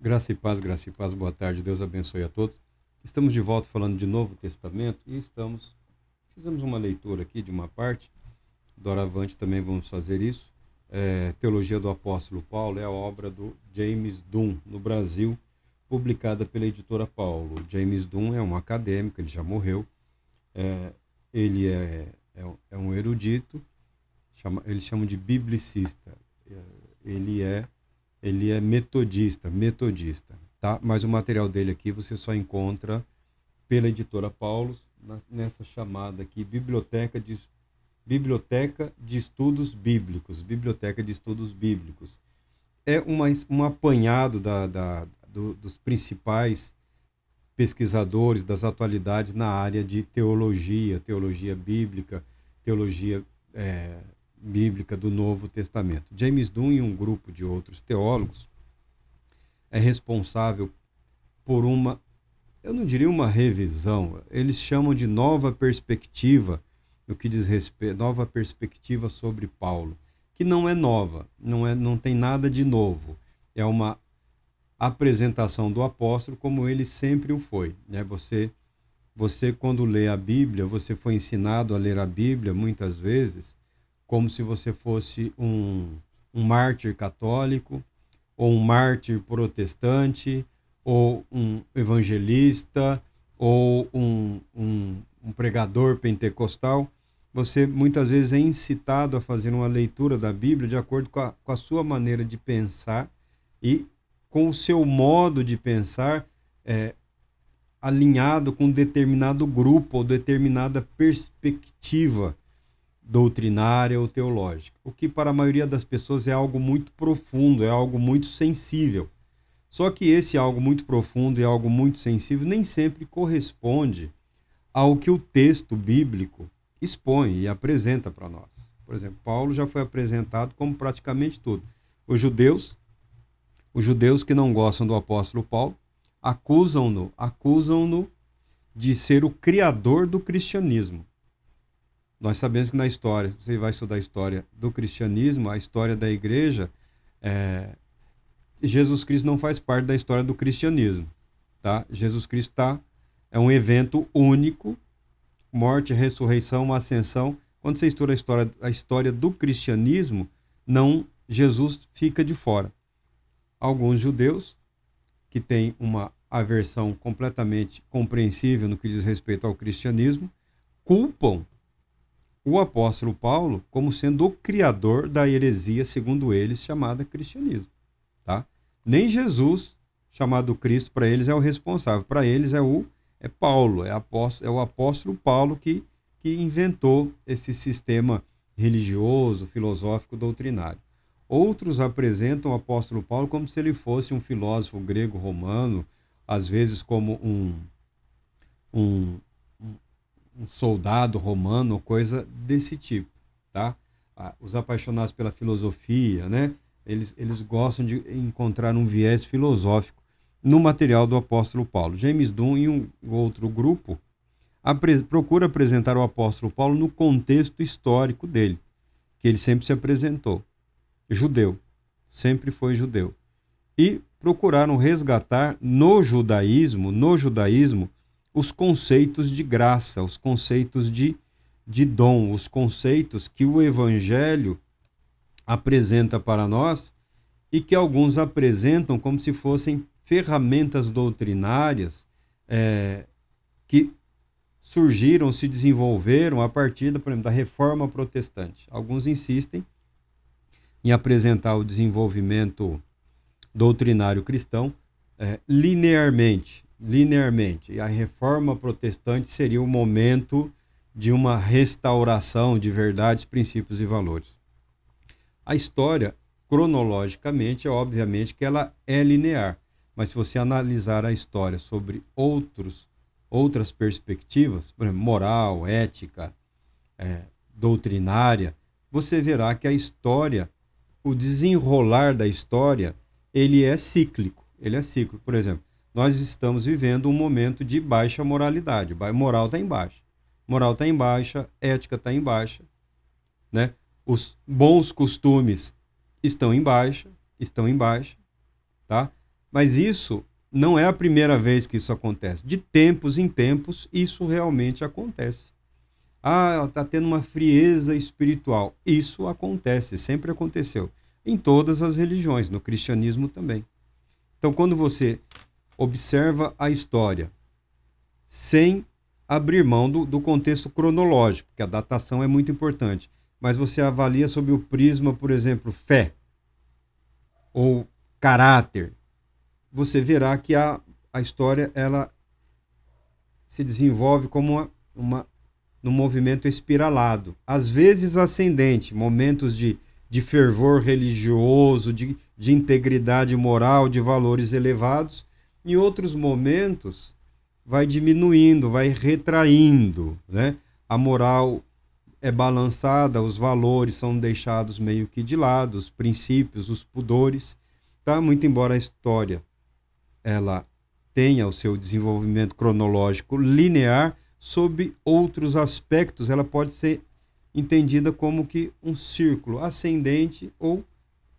Graça e paz, boa tarde, Deus abençoe a todos. Estamos de volta falando de Novo Testamento e fizemos uma leitura aqui de uma parte, doravante também vamos fazer isso. Teologia do Apóstolo Paulo é a obra do James Dunn, no Brasil, publicada pela editora Paulo. James Dunn é um acadêmico, ele já morreu, é, ele é um erudito, eles chamam de biblicista. É, ele é ele é metodista, tá? Mas o material dele aqui você só encontra pela editora Paulus, nessa chamada aqui, Biblioteca de Estudos Bíblicos. Biblioteca de Estudos Bíblicos. É um apanhado dos principais pesquisadores das atualidades na área de teologia bíblica, teologia é, bíblica do Novo Testamento. James Dunn e um grupo de outros teólogos é responsável por eu não diria uma revisão, eles chamam de nova perspectiva, no que diz respeito, nova perspectiva sobre Paulo, que não é nova, não tem nada de novo, é uma apresentação do apóstolo como ele sempre o foi, né? Você quando lê a Bíblia, você foi ensinado a ler a Bíblia muitas vezes como se você fosse um mártir católico, ou um mártir protestante, ou um evangelista, ou um pregador pentecostal. Você muitas vezes é incitado a fazer uma leitura da Bíblia de acordo com a sua maneira de pensar e com o seu modo de pensar alinhado com um determinado grupo ou determinada perspectiva doutrinária ou teológica, o que para a maioria das pessoas é algo muito profundo, é algo muito sensível. Só que esse algo muito profundo e algo muito sensível nem sempre corresponde ao que o texto bíblico expõe e apresenta para nós. Por exemplo, Paulo já foi apresentado como praticamente tudo. Os judeus que não gostam do apóstolo Paulo, acusam-no de ser o criador do cristianismo. Nós sabemos que na história, você vai estudar a história do cristianismo, a história da igreja, Jesus Cristo não faz parte da história do cristianismo. Tá? Jesus Cristo é um evento único, morte, ressurreição, ascensão. Quando você estuda a história do cristianismo, Jesus fica de fora. Alguns judeus, que têm uma aversão completamente compreensível no que diz respeito ao cristianismo, culpam o apóstolo Paulo como sendo o criador da heresia, segundo eles, chamada cristianismo. Tá? Nem Jesus, chamado Cristo, para eles é o responsável. Para eles é Paulo, é o apóstolo Paulo que inventou esse sistema religioso, filosófico, doutrinário. Outros apresentam o apóstolo Paulo como se ele fosse um filósofo grego-romano, às vezes como um, um soldado romano, coisa desse tipo, tá? Os apaixonados pela filosofia, né? Eles gostam de encontrar um viés filosófico no material do apóstolo Paulo. James Dunn e um outro grupo procura apresentar o apóstolo Paulo no contexto histórico dele, que ele sempre se apresentou. Judeu, sempre foi judeu. E procuraram resgatar no judaísmo, os conceitos de graça, os conceitos de dom, os conceitos que o Evangelho apresenta para nós e que alguns apresentam como se fossem ferramentas doutrinárias que surgiram, se desenvolveram a partir, por exemplo, da Reforma Protestante. Alguns insistem em apresentar o desenvolvimento doutrinário cristão linearmente. E a Reforma Protestante seria o momento de uma restauração de verdades, princípios e valores. A história, cronologicamente, obviamente que ela é linear, mas se você analisar a história sobre outras perspectivas, por exemplo, moral, ética, doutrinária, você verá que a história, o desenrolar da história, ele é cíclico. Por exemplo, nós estamos vivendo um momento de baixa moralidade. Moral está em baixa. Ética está em baixa. Né? Os bons costumes estão em baixa. Tá? Mas isso não é a primeira vez que isso acontece. De tempos em tempos, isso realmente acontece. Ah, está tendo uma frieza espiritual. Isso acontece, sempre aconteceu. Em todas as religiões, no cristianismo também. Então, quando você observa a história sem abrir mão do contexto cronológico, que a datação é muito importante, mas você avalia sob o prisma, por exemplo, fé ou caráter, você verá que a história ela se desenvolve como num movimento espiralado, às vezes ascendente, momentos de fervor religioso, de integridade moral, de valores elevados, em outros momentos vai diminuindo, vai retraindo, né? A moral é balançada, os valores são deixados meio que de lado, os princípios, os pudores, tá? Muito embora a história ela tenha o seu desenvolvimento cronológico linear, sob outros aspectos, ela pode ser entendida como que um círculo ascendente ou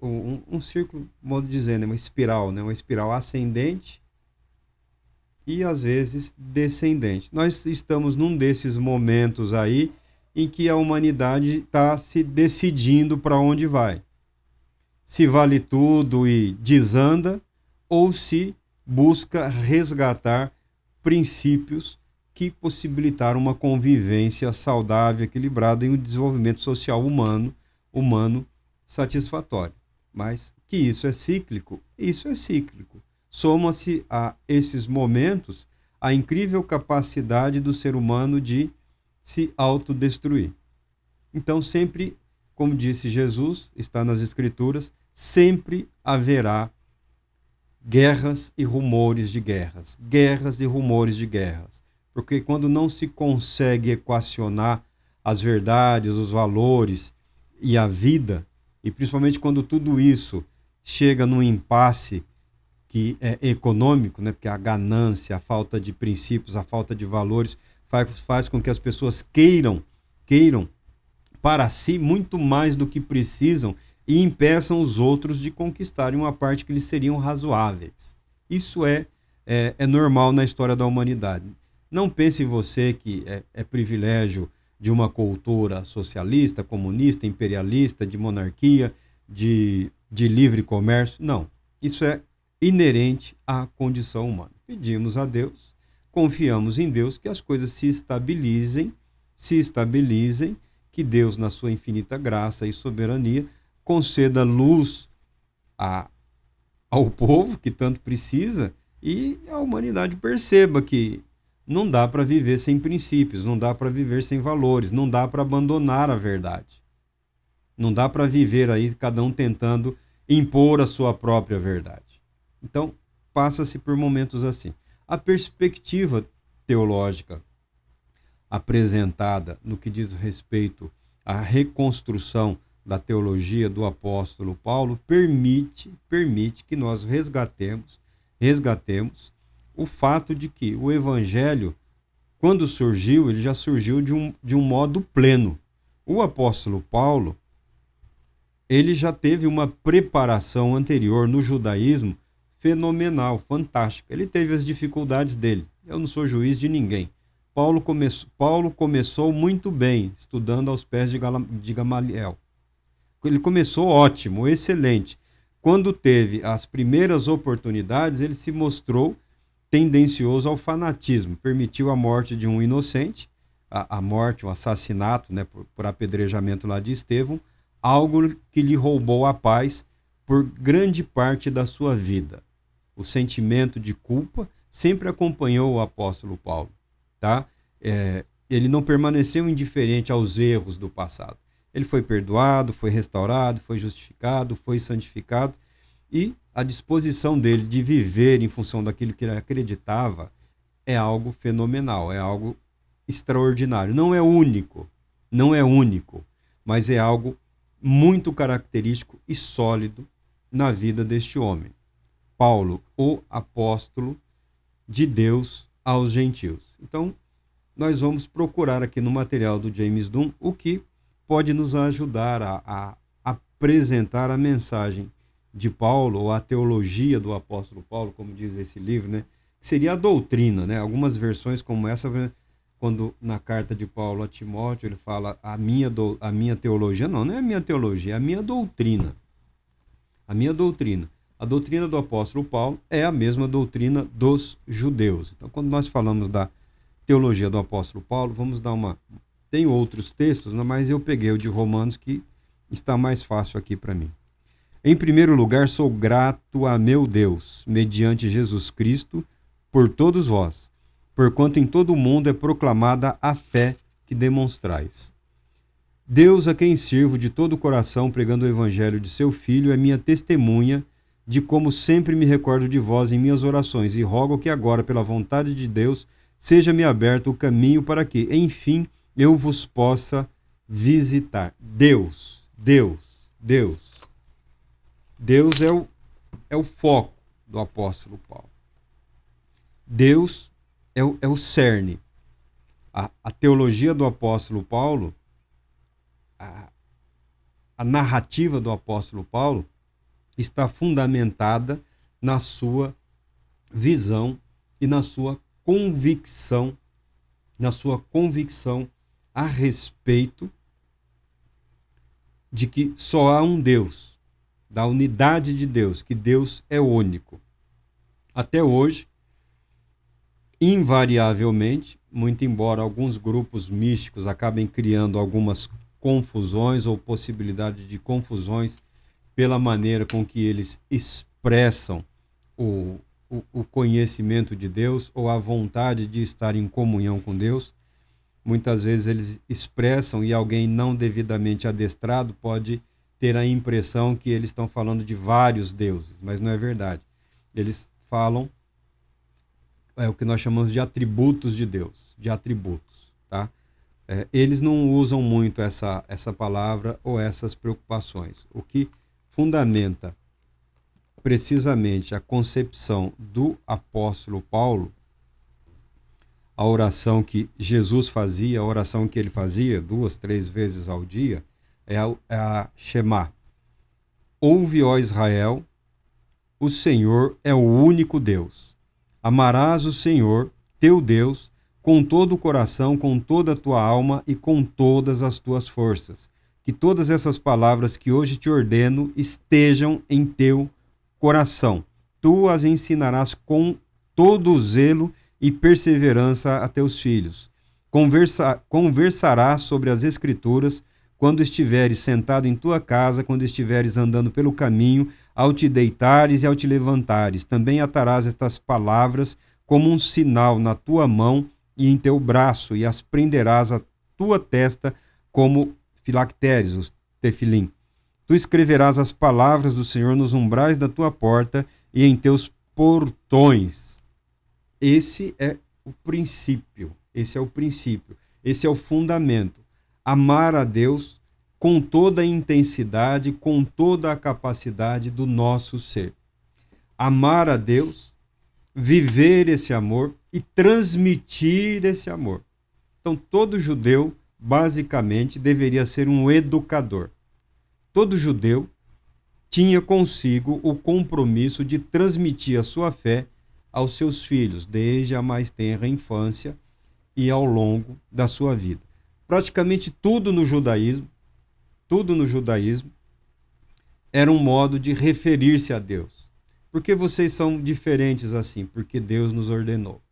um círculo, modo de dizer, né? Uma espiral, né? Uma espiral ascendente e às vezes descendente. Nós estamos num desses momentos aí em que a humanidade está se decidindo para onde vai. Se vale tudo e desanda, ou se busca resgatar princípios que possibilitaram uma convivência saudável, equilibrada e um desenvolvimento social humano satisfatório. Mas que isso é cíclico, isso é cíclico. Soma-se a esses momentos a incrível capacidade do ser humano de se autodestruir. Então, sempre, como disse Jesus, está nas Escrituras, sempre haverá guerras e rumores de guerras. Guerras e rumores de guerras. Porque quando não se consegue equacionar as verdades, os valores e a vida, e principalmente quando tudo isso chega num impasse que é econômico, né? Porque a ganância, a falta de princípios, a falta de valores faz com que as pessoas queiram para si muito mais do que precisam e impeçam os outros de conquistarem uma parte que lhes seriam razoáveis. Isso é normal na história da humanidade. Não pense você que é privilégio de uma cultura socialista, comunista, imperialista, de monarquia, de livre comércio. Não. Isso é inerente à condição humana. Pedimos a Deus, confiamos em Deus que as coisas se estabilizem, que Deus, na sua infinita graça e soberania, conceda luz ao povo que tanto precisa e a humanidade perceba que não dá para viver sem princípios, não dá para viver sem valores, não dá para abandonar a verdade. Não dá para viver aí cada um tentando impor a sua própria verdade. Então, passa-se por momentos assim. A perspectiva teológica apresentada no que diz respeito à reconstrução da teologia do apóstolo Paulo permite que nós resgatemos o fato de que o evangelho, quando surgiu, ele já surgiu de um modo pleno. O apóstolo Paulo, ele já teve uma preparação anterior no judaísmo fenomenal, fantástica. Ele teve as dificuldades dele. Eu não sou juiz de ninguém. Paulo começou muito bem, estudando aos pés de Gamaliel. Ele começou ótimo, excelente. Quando teve as primeiras oportunidades, ele se mostrou tendencioso ao fanatismo. Permitiu a morte de um inocente, a morte, o assassinato, né, por apedrejamento lá de Estevão, algo que lhe roubou a paz por grande parte da sua vida. O sentimento de culpa sempre acompanhou o apóstolo Paulo. Tá? Ele não permaneceu indiferente aos erros do passado. Ele foi perdoado, foi restaurado, foi justificado, foi santificado e a disposição dele de viver em função daquilo que ele acreditava é algo fenomenal, é algo extraordinário. Não é único, mas é algo muito característico e sólido na vida deste homem. Paulo, o apóstolo de Deus aos gentios. Então, nós vamos procurar aqui no material do James Dunn o que pode nos ajudar a apresentar a mensagem de Paulo, ou a teologia do apóstolo Paulo, como diz esse livro, né? Seria a doutrina, né? Algumas versões como essa, quando na carta de Paulo a Timóteo ele fala a minha teologia, não é a minha teologia, é a minha doutrina. A minha doutrina. A doutrina do apóstolo Paulo é a mesma doutrina dos judeus. Então, quando nós falamos da teologia do apóstolo Paulo, vamos dar uma... Tem outros textos, mas eu peguei o de Romanos, que está mais fácil aqui para mim. Em primeiro lugar, sou grato a meu Deus, mediante Jesus Cristo, por todos vós, porquanto em todo o mundo é proclamada a fé que demonstrais. Deus, a quem sirvo de todo o coração, pregando o evangelho de seu Filho, é minha testemunha de como sempre me recordo de vós em minhas orações, e rogo que agora, pela vontade de Deus, seja-me aberto o caminho para que, enfim, eu vos possa visitar. Deus é o foco do apóstolo Paulo. Deus é o cerne. A teologia do apóstolo Paulo, a narrativa do apóstolo Paulo, está fundamentada na sua visão e na sua convicção a respeito de que só há um Deus, da unidade de Deus, que Deus é único. Até hoje, invariavelmente, muito embora alguns grupos místicos acabem criando algumas confusões ou possibilidade de confusões pela maneira com que eles expressam o conhecimento de Deus ou a vontade de estar em comunhão com Deus. Muitas vezes eles expressam e alguém não devidamente adestrado pode ter a impressão que eles estão falando de vários deuses, mas não é verdade. Eles falam o que nós chamamos de atributos de Deus, de atributos, tá? Eles não usam muito essa palavra ou essas preocupações. O que fundamenta precisamente a concepção do apóstolo Paulo, a oração que Jesus fazia, a oração que ele fazia 2, 3 vezes ao dia, é a Shema. Ouve, ó Israel, o Senhor é o único Deus. Amarás o Senhor, teu Deus, com todo o coração, com toda a tua alma e com todas as tuas forças. Que todas essas palavras que hoje te ordeno estejam em teu coração. Tu as ensinarás com todo o zelo e perseverança a teus filhos. Conversarás sobre as Escrituras quando estiveres sentado em tua casa, quando estiveres andando pelo caminho, ao te deitares e ao te levantares. Também atarás estas palavras como um sinal na tua mão e em teu braço, e as prenderás à tua testa como filactéries, os tefilim. Tu escreverás as palavras do Senhor nos umbrais da tua porta e em teus portões. Esse é o princípio, esse é o fundamento. Amar a Deus com toda a intensidade, com toda a capacidade do nosso ser. Amar a Deus, viver esse amor e transmitir esse amor. Então, todo judeu, basicamente, deveria ser um educador. Todo judeu tinha consigo o compromisso de transmitir a sua fé aos seus filhos, desde a mais tenra infância e ao longo da sua vida. Praticamente tudo no judaísmo era um modo de referir-se a Deus. Por que vocês são diferentes assim? Porque Deus nos ordenou.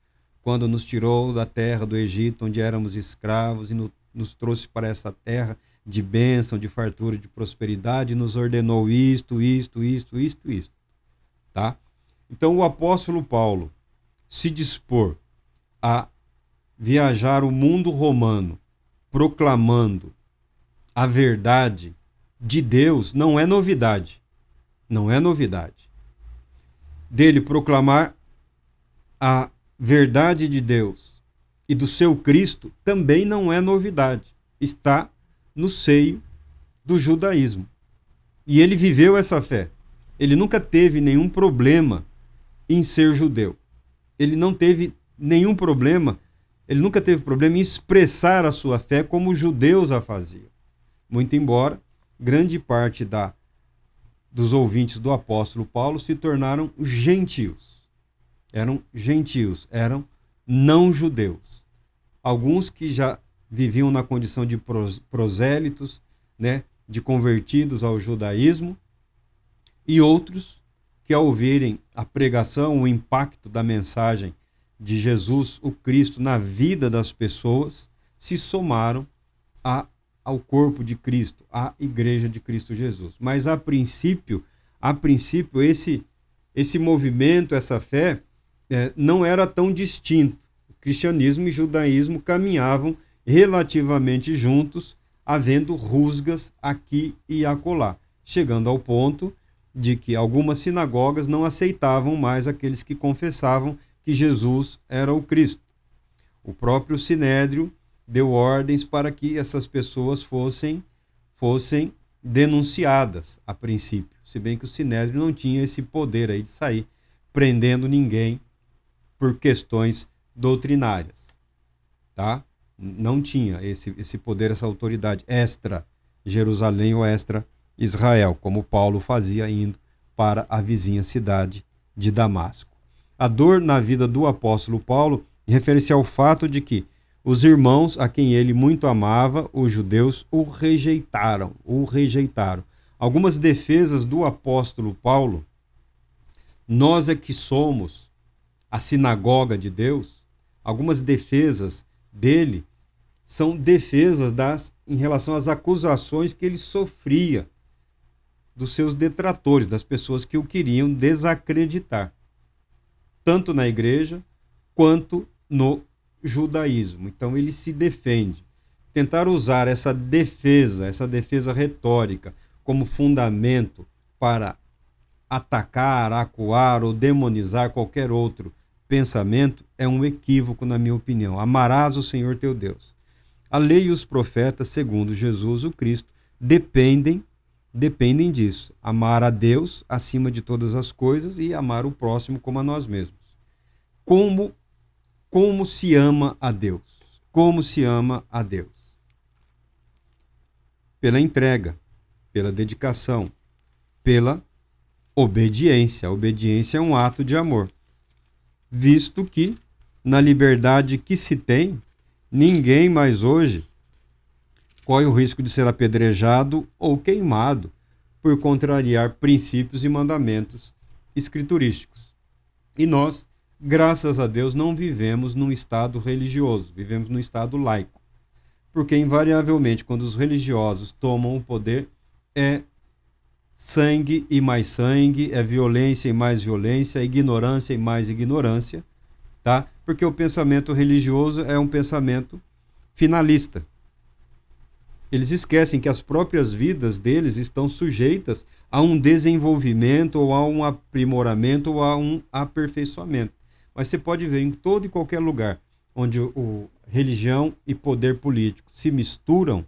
Quando nos tirou da terra do Egito, onde éramos escravos, e nos trouxe para essa terra de bênção, de fartura, de prosperidade, nos ordenou isto. Tá? Então o apóstolo Paulo se dispor a viajar o mundo romano, proclamando a verdade de Deus, não é novidade. Não é novidade. Dele proclamar a verdade de Deus e do seu Cristo também não é novidade. Está no seio do judaísmo. E ele viveu essa fé. Ele nunca teve nenhum problema em ser judeu. Ele não teve nenhum problema, ele nunca teve problema em expressar a sua fé como os judeus a faziam. Muito embora grande parte da dos ouvintes do apóstolo Paulo se tornaram gentios. Eram gentios, eram não judeus. Alguns que já viviam na condição de prosélitos, né, de convertidos ao judaísmo, e outros que, ao ouvirem a pregação, o impacto da mensagem de Jesus, o Cristo, na vida das pessoas, se somaram ao corpo de Cristo, à igreja de Cristo Jesus. Mas, a princípio esse movimento, essa fé, não era tão distinto. O cristianismo e o judaísmo caminhavam relativamente juntos, havendo rusgas aqui e acolá, chegando ao ponto de que algumas sinagogas não aceitavam mais aqueles que confessavam que Jesus era o Cristo. O próprio Sinédrio deu ordens para que essas pessoas fossem denunciadas a princípio, se bem que o Sinédrio não tinha esse poder aí de sair prendendo ninguém por questões doutrinárias, tá? Não tinha esse poder, essa autoridade extra Jerusalém ou extra Israel, como Paulo fazia indo para a vizinha cidade de Damasco. A dor na vida do apóstolo Paulo refere-se ao fato de que os irmãos a quem ele muito amava, os judeus, o rejeitaram. Algumas defesas do apóstolo Paulo: nós é que somos a sinagoga de Deus. Algumas defesas dele são defesas em relação às acusações que ele sofria dos seus detratores, das pessoas que o queriam desacreditar, tanto na igreja quanto no judaísmo. Então ele se defende. Tentar usar essa defesa retórica como fundamento para atacar, acuar ou demonizar qualquer outro pensamento é um equívoco, na minha opinião. Amarás o Senhor teu Deus. A lei e os profetas, segundo Jesus o Cristo, dependem disso. Amar a Deus acima de todas as coisas e amar o próximo como a nós mesmos. Como se ama a Deus? Como se ama a Deus? Pela entrega, pela dedicação, pela obediência. A obediência é um ato de amor. Visto que, na liberdade que se tem, ninguém mais hoje corre o risco de ser apedrejado ou queimado por contrariar princípios e mandamentos escriturísticos. E nós, graças a Deus, não vivemos num estado religioso, vivemos num estado laico. Porque, invariavelmente, quando os religiosos tomam o poder, é sangue e mais sangue, é violência e mais violência, é ignorância e mais ignorância, tá? Porque o pensamento religioso é um pensamento finalista. Eles esquecem que as próprias vidas deles estão sujeitas a um desenvolvimento, ou a um aprimoramento, ou a um aperfeiçoamento. Mas você pode ver em todo e qualquer lugar onde religião e poder político se misturam,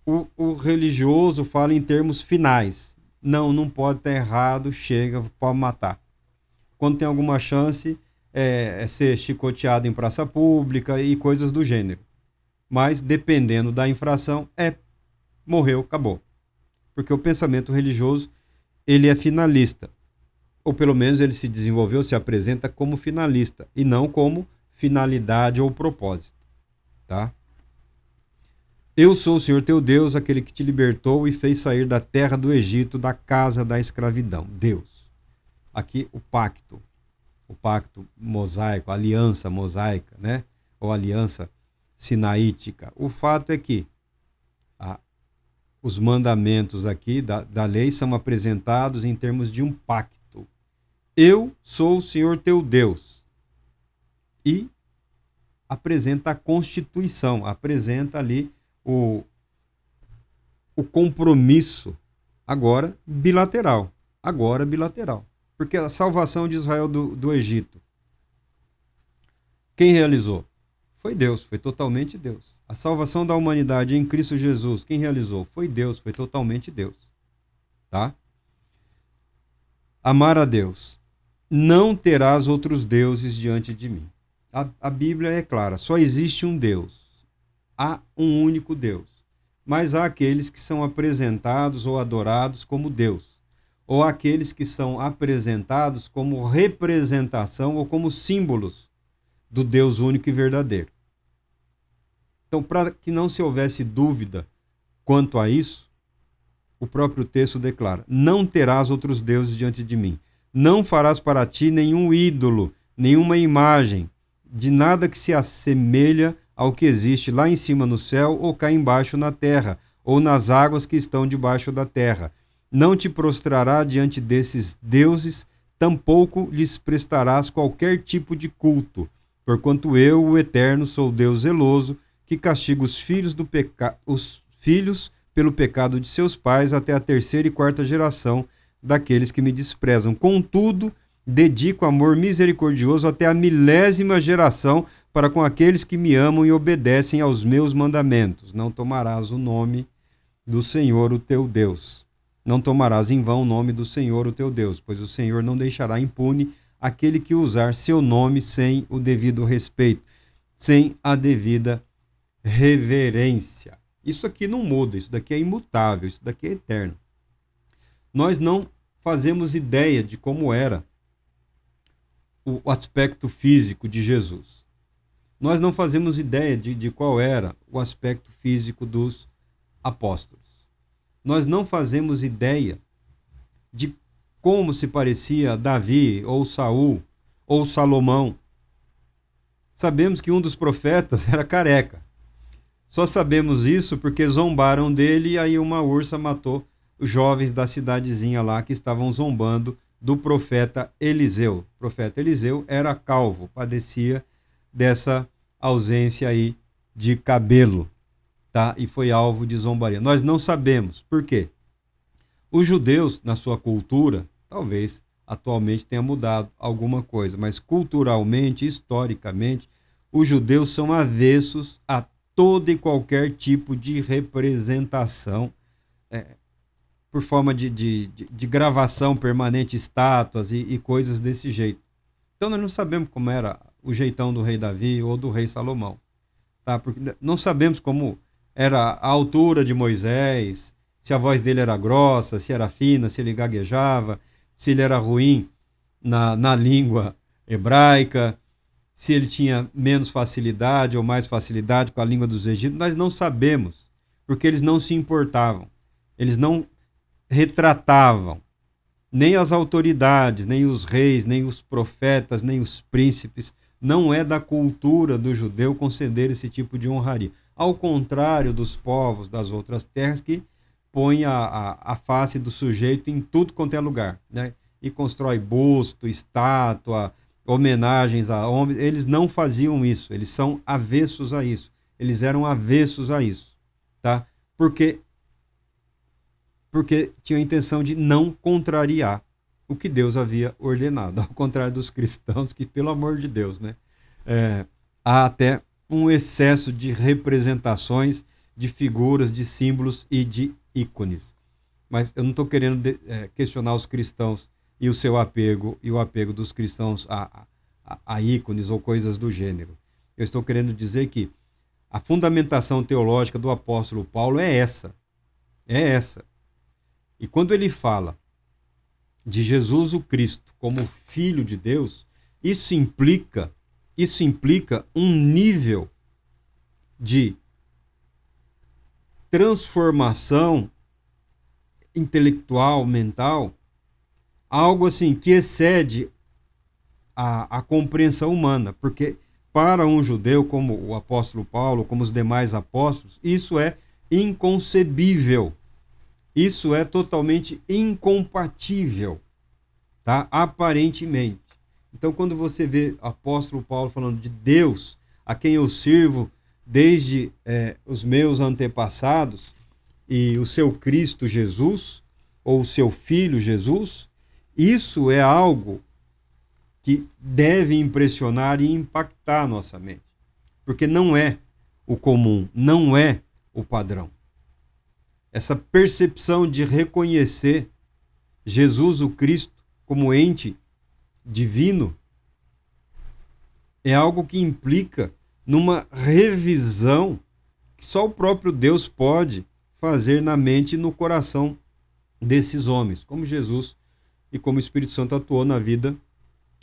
o religioso fala em termos finais. Não pode estar errado, chega, pode matar. Quando tem alguma chance, é ser chicoteado em praça pública e coisas do gênero. Mas, dependendo da infração, morreu, acabou. Porque o pensamento religioso, ele é finalista. Ou pelo menos ele se desenvolveu, se apresenta como finalista, e não como finalidade ou propósito. Tá? Eu sou o Senhor teu Deus, aquele que te libertou e fez sair da terra do Egito, da casa da escravidão. Deus. Aqui o pacto mosaico, a aliança mosaica, né? Ou aliança sinaítica. O fato é que os mandamentos aqui da lei são apresentados em termos de um pacto. Eu sou o Senhor teu Deus. E apresenta a Constituição, apresenta ali o compromisso, agora bilateral. Porque a salvação de Israel do Egito, quem realizou? Foi Deus, foi totalmente Deus. A salvação da humanidade em Cristo Jesus, quem realizou? Foi Deus, foi totalmente Deus. Tá? Amar a Deus. Não terás outros deuses diante de mim. A Bíblia é clara, só existe um Deus. Há um único Deus. Mas há aqueles que são apresentados ou adorados como Deus. ou aqueles que são apresentados como representação ou como símbolos do Deus único e verdadeiro. Então, para que não se houvesse dúvida quanto a isso, o próprio texto declara: não terás outros deuses diante de mim. Não farás para ti nenhum ídolo, nenhuma imagem, de nada que se assemelha ao que existe lá em cima no céu, ou cá embaixo na terra, ou nas águas que estão debaixo da terra. Não te prostrará diante desses deuses, tampouco lhes prestarás qualquer tipo de culto, porquanto eu, o Eterno, sou Deus zeloso, que castiga os filhos pelo pecado de seus pais até a 3ª e 4ª geração daqueles que me desprezam. Contudo, dedico amor misericordioso até a 1000ª geração para com aqueles que me amam e obedecem aos meus mandamentos. Não tomarás o nome do Senhor, o teu Deus. Não tomarás em vão o nome do Senhor, o teu Deus, pois o Senhor não deixará impune aquele que usar seu nome sem o devido respeito, sem a devida reverência. Isso aqui não muda, isso daqui é imutável, isso daqui é eterno. Nós não fazemos ideia de como era o aspecto físico de Jesus. Nós não fazemos ideia de qual era o aspecto físico dos apóstolos. Nós não fazemos ideia de como se parecia Davi, ou Saul, ou Salomão. Sabemos que um dos profetas era careca. Só sabemos isso porque zombaram dele e aí uma ursa matou os jovens da cidadezinha lá que estavam zombando do profeta Eliseu. O profeta Eliseu era calvo, padecia dessa ausência aí de cabelo, tá? E foi alvo de zombaria. Nós não sabemos. Por quê? Os judeus, na sua cultura, talvez atualmente tenha mudado alguma coisa, mas culturalmente, historicamente, os judeus são avessos a todo e qualquer tipo de representação, por forma de gravação permanente, estátuas e coisas desse jeito. Então nós não sabemos como era o jeitão do rei Davi ou do rei Salomão, tá? Porque não sabemos como era a altura de Moisés, se a voz dele era grossa, se era fina, se ele gaguejava, se ele era ruim na língua hebraica, se ele tinha menos facilidade ou mais facilidade com a língua dos egípcios. Nós não sabemos, porque eles não se importavam, eles não retratavam nem as autoridades, nem os reis, nem os profetas, nem os príncipes. Não é da cultura do judeu conceder esse tipo de honraria. Ao contrário dos povos das outras terras que põe a face do sujeito em tudo quanto é lugar, né? E constrói busto, estátua, homenagens a homens. Eles não faziam isso, eles são avessos a isso. Eles eram avessos a isso, tá? Porque tinham a intenção de não contrariar o que Deus havia ordenado, ao contrário dos cristãos, que, pelo amor de Deus, né? Há até um excesso de representações, de figuras, de símbolos e de ícones. Mas eu não estou querendo questionar os cristãos e o seu apego, e o apego dos cristãos a ícones ou coisas do gênero. Eu estou querendo dizer que a fundamentação teológica do apóstolo Paulo é essa. É essa. E quando ele fala de Jesus o Cristo como Filho de Deus, isso implica um nível de transformação intelectual, mental, algo assim que excede a compreensão humana, porque para um judeu como o apóstolo Paulo, como os demais apóstolos, isso é inconcebível. Isso é totalmente incompatível, tá? Aparentemente. Então, quando você vê o apóstolo Paulo falando de Deus, a quem eu sirvo desde os meus antepassados, e o seu Cristo Jesus, ou o seu Filho Jesus, isso é algo que deve impressionar e impactar a nossa mente. Porque não é o comum, não é o padrão. Essa percepção de reconhecer Jesus o Cristo como ente divino é algo que implica numa revisão que só o próprio Deus pode fazer na mente e no coração desses homens, como Jesus e como o Espírito Santo atuou na vida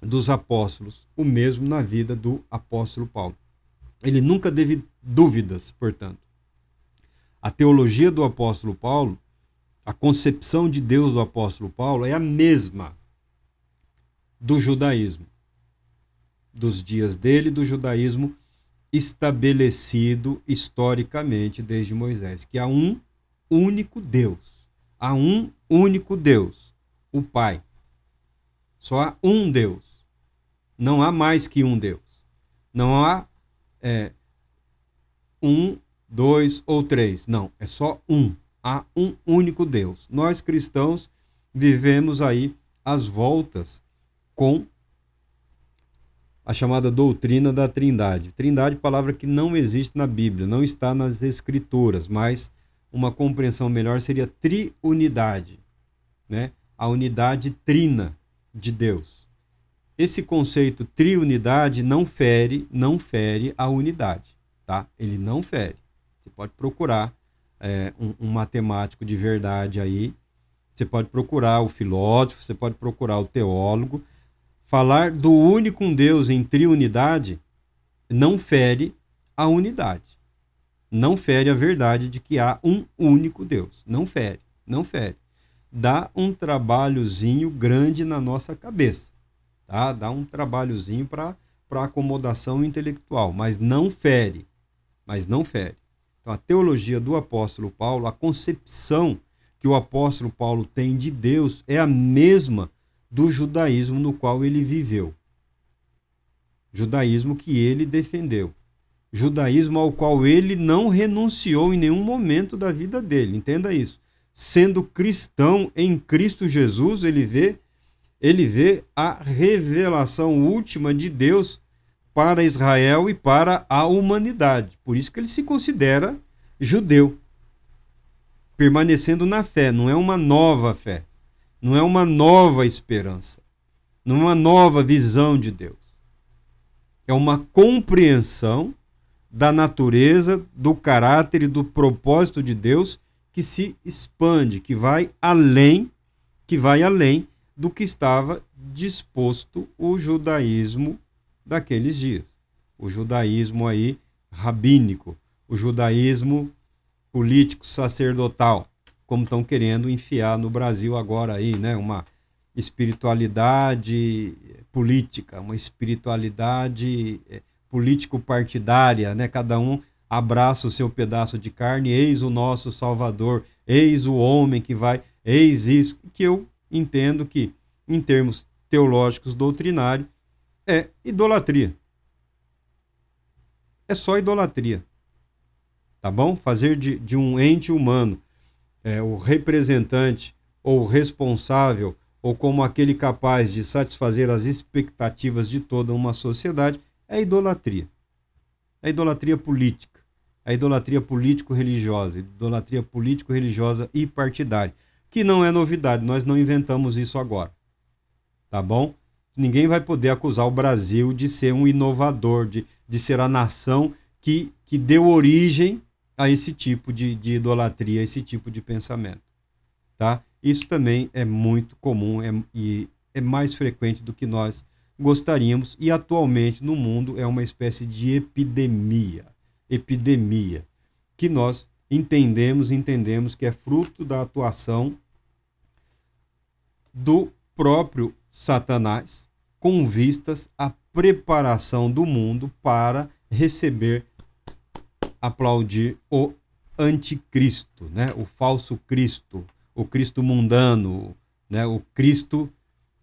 dos apóstolos, o mesmo na vida do apóstolo Paulo. Ele nunca teve dúvidas, portanto. A teologia do apóstolo Paulo, a concepção de Deus do apóstolo Paulo é a mesma do judaísmo, dos dias dele, do judaísmo estabelecido historicamente desde Moisés, que há um único Deus. Há um único Deus, o Pai. Só há um Deus. Não há mais que um Deus. Não há um, dois ou três. Não, é só um. Há um único Deus. Nós cristãos vivemos aí às voltas com a chamada doutrina da Trindade. Trindade, palavra que não existe na Bíblia, não está nas Escrituras, mas uma compreensão melhor seria triunidade, né? A unidade trina de Deus. Esse conceito triunidade não fere a unidade, tá? Ele não fere. Você pode procurar um matemático de verdade aí, você pode procurar o filósofo, você pode procurar o teólogo. Falar do único Deus em triunidade não fere a unidade. Não fere a verdade de que há um único Deus. Não fere, não fere. Dá um trabalhozinho grande na nossa cabeça. Tá? Dá um trabalhozinho para acomodação intelectual, mas não fere. Mas não fere. Então, a teologia do apóstolo Paulo, a concepção que o apóstolo Paulo tem de Deus é a mesma do judaísmo no qual ele viveu. Judaísmo que ele defendeu. Judaísmo ao qual ele não renunciou em nenhum momento da vida dele. Entenda isso. Sendo cristão em Cristo Jesus, ele vê a revelação última de Deus para Israel e para a humanidade. Por isso que ele se considera judeu, permanecendo na fé. Não é uma nova fé. Não é uma nova esperança, não é uma nova visão de Deus. É uma compreensão da natureza, do caráter e do propósito de Deus que se expande, que vai além do que estava disposto o judaísmo daqueles dias. O judaísmo aí rabínico, o judaísmo político sacerdotal, como estão querendo enfiar no Brasil agora aí, né? Uma espiritualidade política, uma espiritualidade político-partidária, né? Cada um abraça o seu pedaço de carne, eis o nosso Salvador, eis o homem que vai, eis isso, que eu entendo que, em termos teológicos doutrinários, é idolatria. É só idolatria. Tá bom? Fazer de um ente humano o representante ou responsável ou como aquele capaz de satisfazer as expectativas de toda uma sociedade é idolatria. É idolatria política. É idolatria político-religiosa. Idolatria político-religiosa e partidária. Que não é novidade, nós não inventamos isso agora. Tá bom? Ninguém vai poder acusar o Brasil de ser um inovador, de ser a nação que deu origem a esse tipo de idolatria, a esse tipo de pensamento. Tá? Isso também é muito comum e é mais frequente do que nós gostaríamos e atualmente no mundo é uma espécie de epidemia que nós entendemos que é fruto da atuação do próprio Satanás com vistas à preparação do mundo para receber, aplaudir o anticristo, né? O falso Cristo, o Cristo mundano, né? O Cristo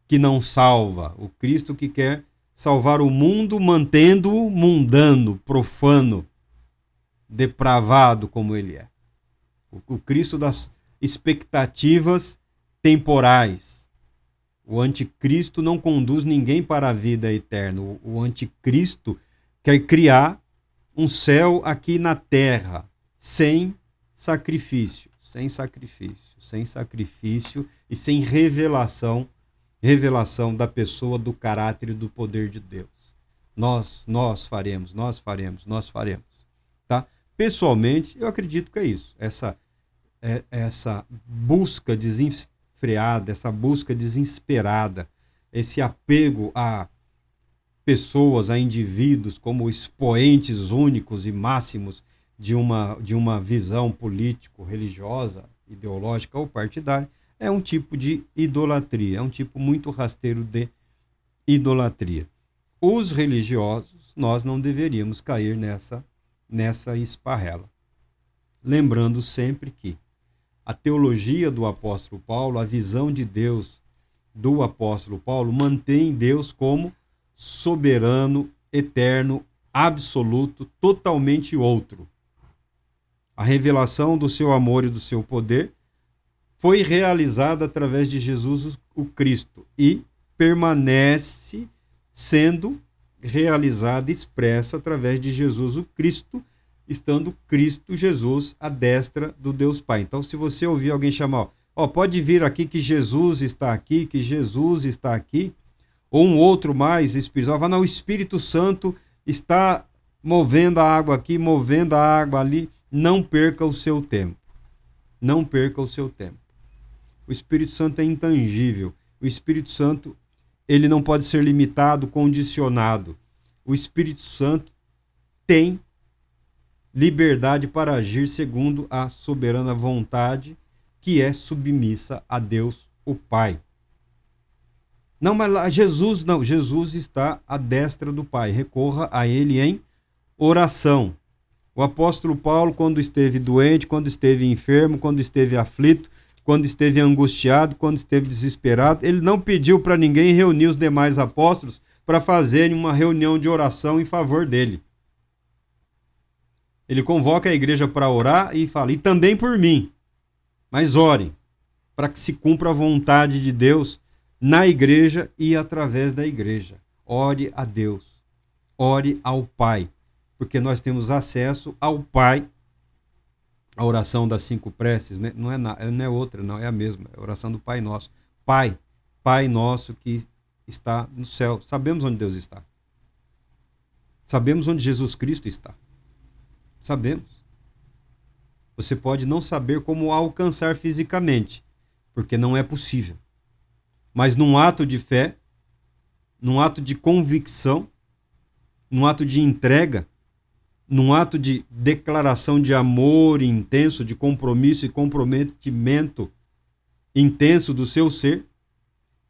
que não salva, o Cristo que quer salvar o mundo mantendo-o mundano, profano, depravado como ele é. O Cristo das expectativas temporais. O anticristo não conduz ninguém para a vida eterna. O anticristo quer criar um céu aqui na terra, sem sacrifício e sem revelação da pessoa, do caráter e do poder de Deus. Nós faremos. Tá? Pessoalmente, eu acredito que é isso. essa busca desenfreada, essa busca desesperada, esse apego a pessoas, a indivíduos como expoentes únicos e máximos de uma visão político-religiosa, ideológica ou partidária, é um tipo de idolatria, é um tipo muito rasteiro de idolatria. Os religiosos, nós não deveríamos cair nessa esparrela. Lembrando sempre que a teologia do apóstolo Paulo, a visão de Deus do apóstolo Paulo, mantém Deus como soberano, eterno, absoluto, totalmente outro. A revelação do seu amor e do seu poder foi realizada através de Jesus o Cristo e permanece sendo realizada, expressa através de Jesus o Cristo, estando Cristo Jesus à destra do Deus Pai. Então, se você ouvir alguém chamar, pode vir aqui que Jesus está aqui, que Jesus está aqui, ou um outro mais espiritual, não, o Espírito Santo está movendo a água aqui, movendo a água ali, não perca o seu tempo. Não perca o seu tempo. O Espírito Santo é intangível. O Espírito Santo, ele não pode ser limitado, condicionado. O Espírito Santo tem liberdade para agir segundo a soberana vontade que é submissa a Deus, o Pai. Não, mas lá, Jesus está à destra do Pai. Recorra a ele em oração. O apóstolo Paulo, quando esteve doente, quando esteve enfermo, quando esteve aflito, quando esteve angustiado, quando esteve desesperado, ele não pediu para ninguém reunir os demais apóstolos para fazerem uma reunião de oração em favor dele. Ele convoca a igreja para orar e fala, e também por mim, mas orem, para que se cumpra a vontade de Deus na igreja e através da igreja. Ore a Deus, ore ao Pai, porque nós temos acesso ao Pai. A oração das 5 preces, né? não é outra, não, é a mesma, é a oração do Pai Nosso. Pai Nosso que está no céu. Sabemos onde Deus está. Sabemos onde Jesus Cristo está. Sabemos. Você pode não saber como alcançar fisicamente, porque não é possível. Mas num ato de fé, num ato de convicção, num ato de entrega, num ato de declaração de amor intenso, de compromisso e comprometimento intenso do seu ser,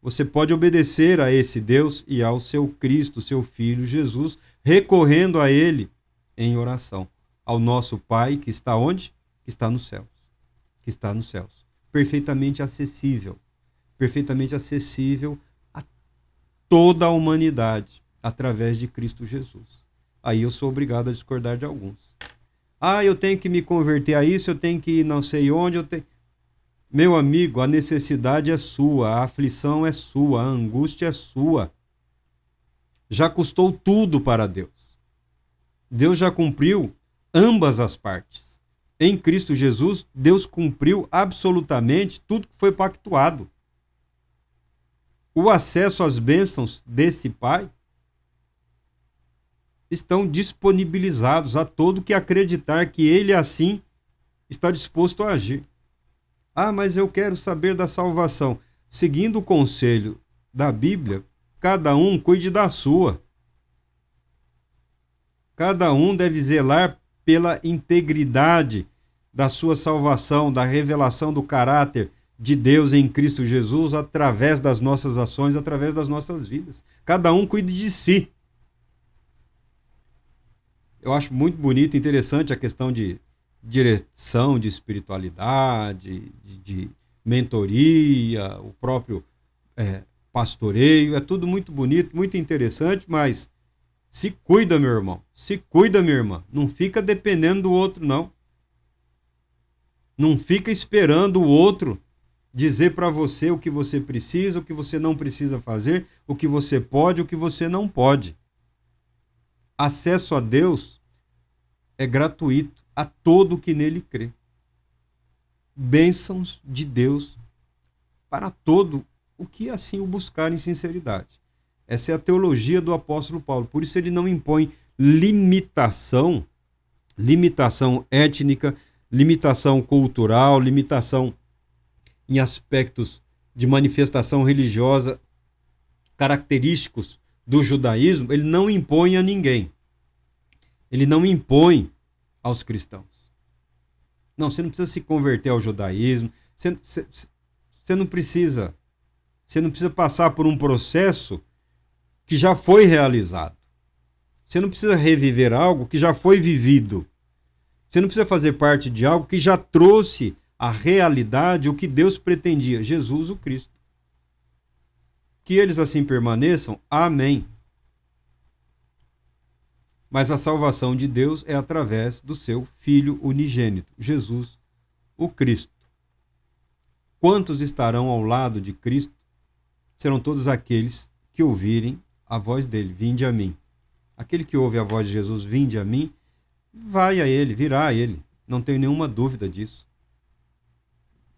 você pode obedecer a esse Deus e ao seu Cristo, seu Filho Jesus, recorrendo a Ele em oração. Ao nosso Pai que está onde? Que está nos céus. Que está nos céus. Perfeitamente acessível a toda a humanidade através de Cristo Jesus. Aí eu sou obrigado a discordar de alguns. Eu tenho que me converter a isso, eu tenho que ir não sei onde, Meu amigo, a necessidade é sua, a aflição é sua, a angústia é sua. Já custou tudo para Deus. Deus já cumpriu ambas as partes. Em Cristo Jesus, Deus cumpriu absolutamente tudo que foi pactuado. O acesso às bênçãos desse Pai estão disponibilizados a todo que acreditar que Ele assim está disposto a agir. Mas eu quero saber da salvação. Seguindo o conselho da Bíblia, cada um cuide da sua. Cada um deve zelar pela integridade da sua salvação, da revelação do caráter de Deus em Cristo Jesus, através das nossas ações, através das nossas vidas. Cada um cuide de si. Eu acho muito bonito e interessante a questão de direção, de espiritualidade, de mentoria, o próprio pastoreio. É tudo muito bonito, muito interessante, mas se cuida, meu irmão. Se cuida, minha irmã. Não fica dependendo do outro, não. Não fica esperando o outro dizer para você o que você precisa, o que você não precisa fazer, o que você pode, o que você não pode. Acesso a Deus é gratuito a todo que nele crê. Bênçãos de Deus para todo o que assim o buscar em sinceridade. Essa é a teologia do apóstolo Paulo. Por isso ele não impõe limitação étnica, limitação cultural, limitação em aspectos de manifestação religiosa característicos do judaísmo, ele não impõe a ninguém. Ele não impõe aos cristãos. Não, você não precisa se converter ao judaísmo, você não precisa passar por um processo que já foi realizado. Você não precisa reviver algo que já foi vivido. Você não precisa fazer parte de algo que já trouxe à realidade o que Deus pretendia, Jesus o Cristo. Que eles assim permaneçam, amém. Mas a salvação de Deus é através do seu Filho unigênito, Jesus o Cristo. Quantos estarão ao lado de Cristo? Serão todos aqueles que ouvirem a voz dele, vinde a mim. Aquele que ouve a voz de Jesus, vinde a mim, vai a ele, virá a ele. Não tenho nenhuma dúvida disso.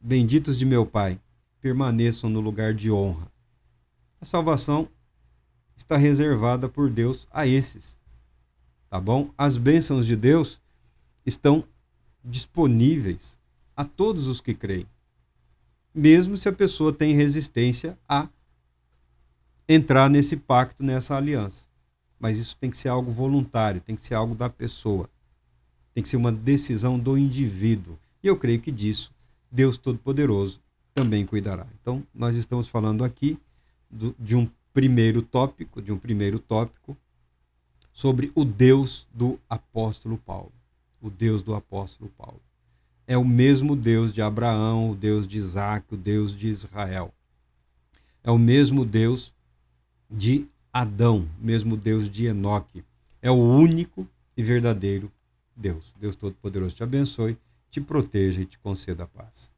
Benditos de meu Pai, permaneçam no lugar de honra. A salvação está reservada por Deus a esses. Tá bom? As bênçãos de Deus estão disponíveis a todos os que creem. Mesmo se a pessoa tem resistência a entrar nesse pacto, nessa aliança. Mas isso tem que ser algo voluntário, tem que ser algo da pessoa. Tem que ser uma decisão do indivíduo. E eu creio que disso Deus Todo-Poderoso também cuidará. Então, nós estamos falando aqui de um primeiro tópico, sobre o Deus do apóstolo Paulo. O Deus do apóstolo Paulo. É o mesmo Deus de Abraão, o Deus de Isaac, o Deus de Israel. É o mesmo Deus de Adão, o mesmo Deus de Enoque. É o único e verdadeiro Deus. Deus Todo-Poderoso te abençoe, te proteja e te conceda a paz.